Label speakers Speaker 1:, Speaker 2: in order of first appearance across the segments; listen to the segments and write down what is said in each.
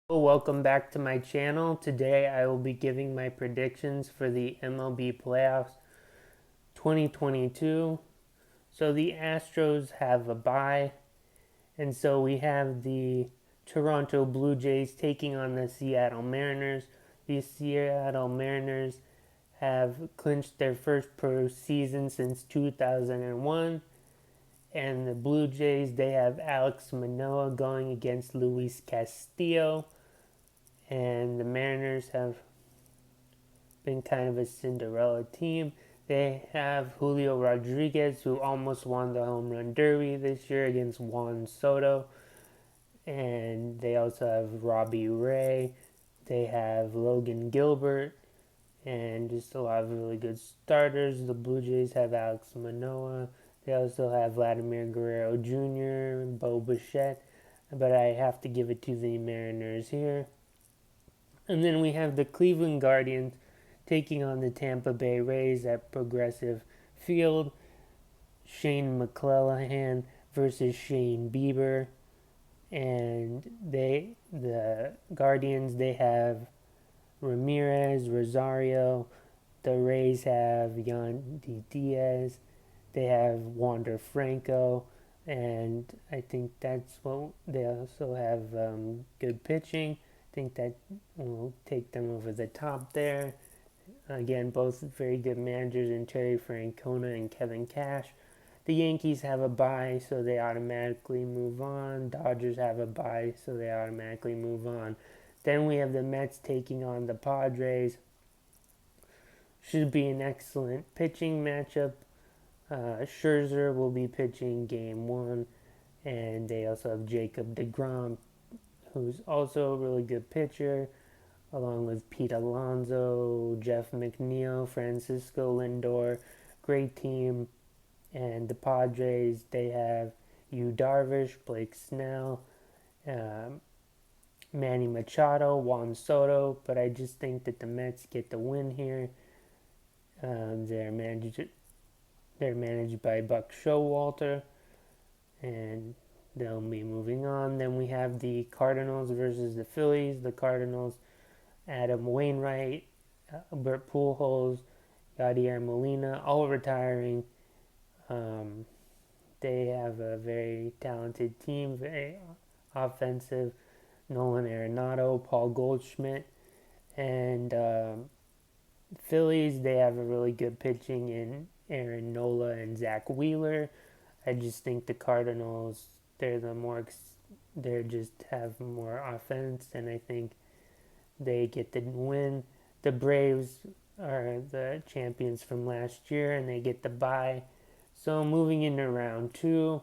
Speaker 1: Welcome back to my channel. Today I will be giving my predictions for the MLB Playoffs 2022. So the Astros have a bye, and so we have the Toronto Blue Jays taking on the Seattle Mariners. The Seattle Mariners have clinched their first postseason since 2001. And the Blue Jays, they have Alex Manoah going against Luis Castillo. And the Mariners have been kind of a Cinderella team. They have Julio Rodriguez, who almost won the home run derby this year against Juan Soto. And they also have Robbie Ray. They have Logan Gilbert. And just a lot of really good starters. The Blue Jays have Alex Manoah. They also have Vladimir Guerrero Jr., Bo Bichette. But I have to give it to the Mariners here. And then we have the Cleveland Guardians taking on the Tampa Bay Rays at Progressive Field. Shane McClanahan versus Shane Bieber. And the Guardians, they have Ramirez, Rosario. The Rays have Yandy Diaz. They have Wander Franco. And I think that's what they also have good pitching. I think that will take them over the top there. Again, both very good managers in Terry Francona and Kevin Cash. The Yankees have a bye, so they automatically move on. Dodgers have a bye, so they automatically move on. Then we have the Mets taking on the Padres. Should be an excellent pitching matchup. Scherzer will be pitching game one, and they also have Jacob deGrom, who's also a really good pitcher, along with Pete Alonso, Jeff McNeil, Francisco Lindor. Great team. And the Padres, they have Yu Darvish, Blake Snell, Manny Machado, Juan Soto. But I just think that the Mets get the win here. They're managed by Buck Showalter, and they'll be moving on. Then we have the Cardinals versus the Phillies. The Cardinals, Adam Wainwright, Albert Pujols, Yadier Molina, all retiring. They have a very talented team, very offensive. Nolan Arenado, Paul Goldschmidt, and Phillies, they have a really good pitching in Aaron Nola and Zach Wheeler. I just think the Cardinals, they just have more offense, and I think they get the win. The Braves are the champions from last year, and they get the bye. So moving into round two,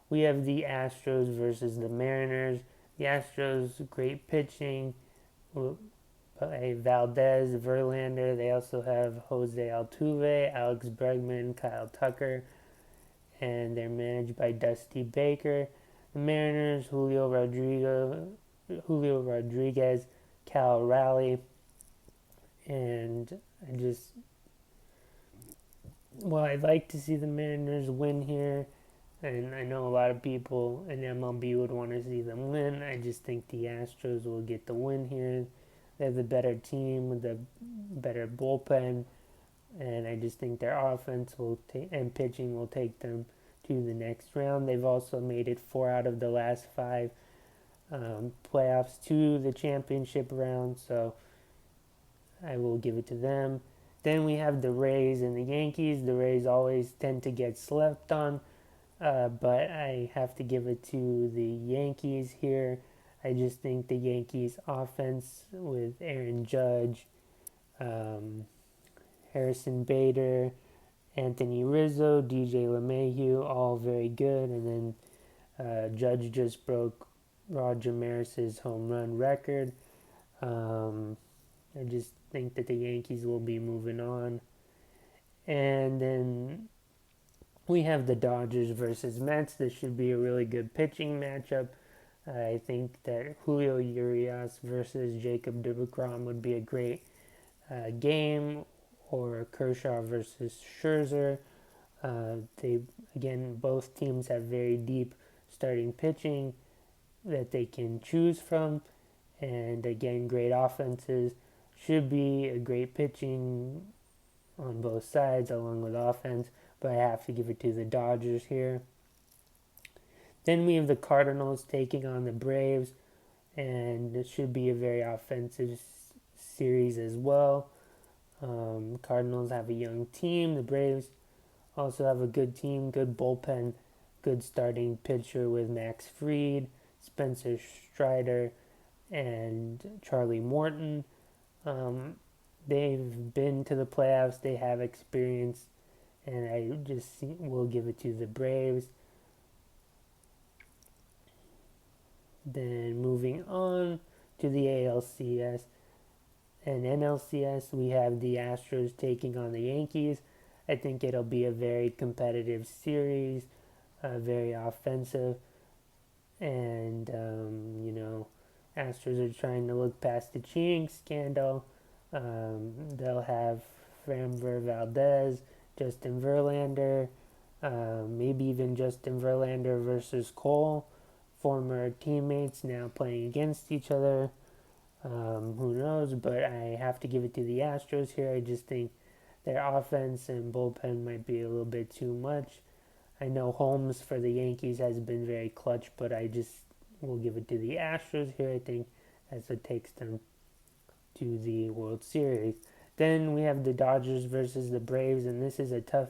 Speaker 1: we have the Astros versus the Mariners. The Astros, great pitching. Valdez, Verlander. They also have Jose Altuve, Alex Bregman, Kyle Tucker, and they're managed by Dusty Baker. The Mariners, Julio Rodriguez, Cal Raleigh, and I'd like to see the Mariners win here, and I know a lot of people in MLB would want to see them win. I just think the Astros will get the win here. They have the better team with the better bullpen, and I just think their offense and pitching will take them to the next round. They've also made it 4 out of the last 5 playoffs to the championship round, so I will give it to them. Then we have the Rays and the Yankees. The Rays always tend to get slept on, but I have to give it to the Yankees here. I just think the Yankees offense with Aaron Judge, Harrison Bader, Anthony Rizzo, DJ LeMahieu, all very good. And then Judge just broke Roger Maris's home run record. I just think that the Yankees will be moving on. And then we have the Dodgers versus Mets. This should be a really good pitching matchup. I think that Julio Urias versus Jacob deGrom would be a great game, or Kershaw versus Scherzer. Both teams have very deep starting pitching that they can choose from, And again, great offenses. Should be a great pitching on both sides along with offense, but I have to give it to the Dodgers here. Then we have the Cardinals taking on the Braves, and it should be a very offensive series as well. Cardinals have a young team. The Braves also have a good team, good bullpen, good starting pitcher with Max Fried, Spencer Strider, and Charlie Morton. Um, they've been to the playoffs. They have experience, and I just will give it to the Braves. Then moving on to the ALCS and NLCS, we have the Astros taking on the Yankees. I think it'll be a very competitive series, very offensive, and Astros are trying to look past the cheating scandal. They'll have Framber Valdez, Justin Verlander, maybe even Justin Verlander versus Cole, former teammates now playing against each other. Who knows? But I have to give it to the Astros here. I just think their offense and bullpen might be a little bit too much. I know Holmes for the Yankees has been very clutch, but I just will give it to the Astros here. I think that's what takes them to the World Series. Then we have the Dodgers versus the Braves, and this is a tough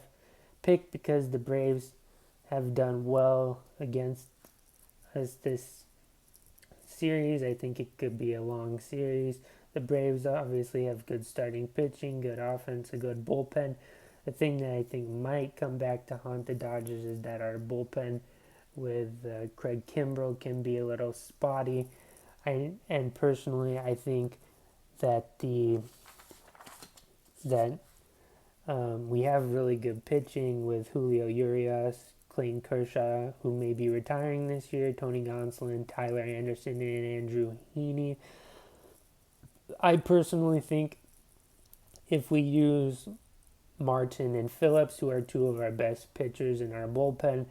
Speaker 1: pick because the Braves have done well against us this series. I think it could be a long series. The Braves obviously have good starting pitching, good offense, a good bullpen. The thing that I think might come back to haunt the Dodgers is that our bullpen with Craig Kimbrell can be a little spotty. And personally, I think that we have really good pitching with Julio Urias, Clayton Kershaw, who may be retiring this year, Tony Gonsolin, Tyler Anderson, and Andrew Heaney. I personally think if we use Martin and Phillips, who are two of our best pitchers in our bullpen,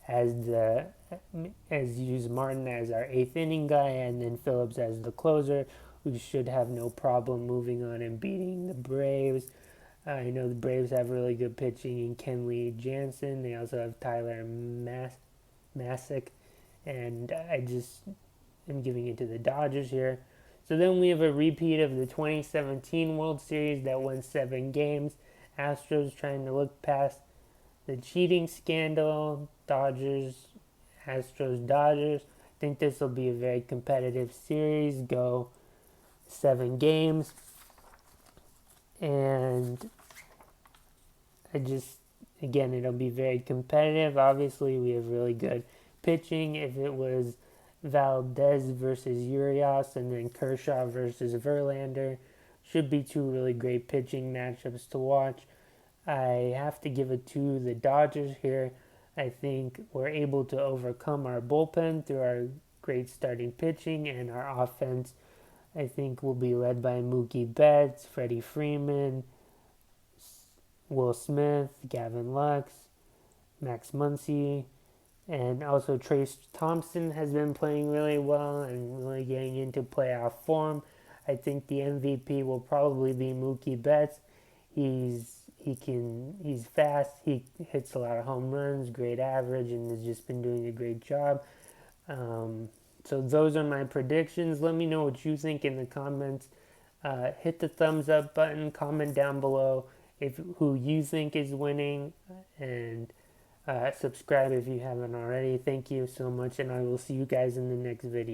Speaker 1: as use Martin as our eighth inning guy and then Phillips as the closer, we should have no problem moving on and beating the Braves. I know the Braves have really good pitching in Kenley Jansen. They also have Tyler Masick. And I just am giving it to the Dodgers here. So then we have a repeat of the 2017 World Series that won 7 games. Astros trying to look past the cheating scandal. Astros, Dodgers. I think this will be a very competitive series. Go 7 games. And it'll be very competitive. Obviously, we have really good pitching. If it was Valdez versus Urias and then Kershaw versus Verlander, should be 2 really great pitching matchups to watch. I have to give it to the Dodgers here. I think we're able to overcome our bullpen through our great starting pitching, and our offense, I think, will be led by Mookie Betts, Freddie Freeman, Will Smith, Gavin Lux, Max Muncy, and also Trace Thompson has been playing really well and really getting into playoff form. I think the MVP will probably be Mookie Betts. He's fast. He hits a lot of home runs, great average, and has just been doing a great job. So those are my predictions. Let me know what you think in the comments. Hit the thumbs up button. Comment down below who you think is winning, and subscribe if you haven't already. Thank you so much, and I will see you guys in the next video.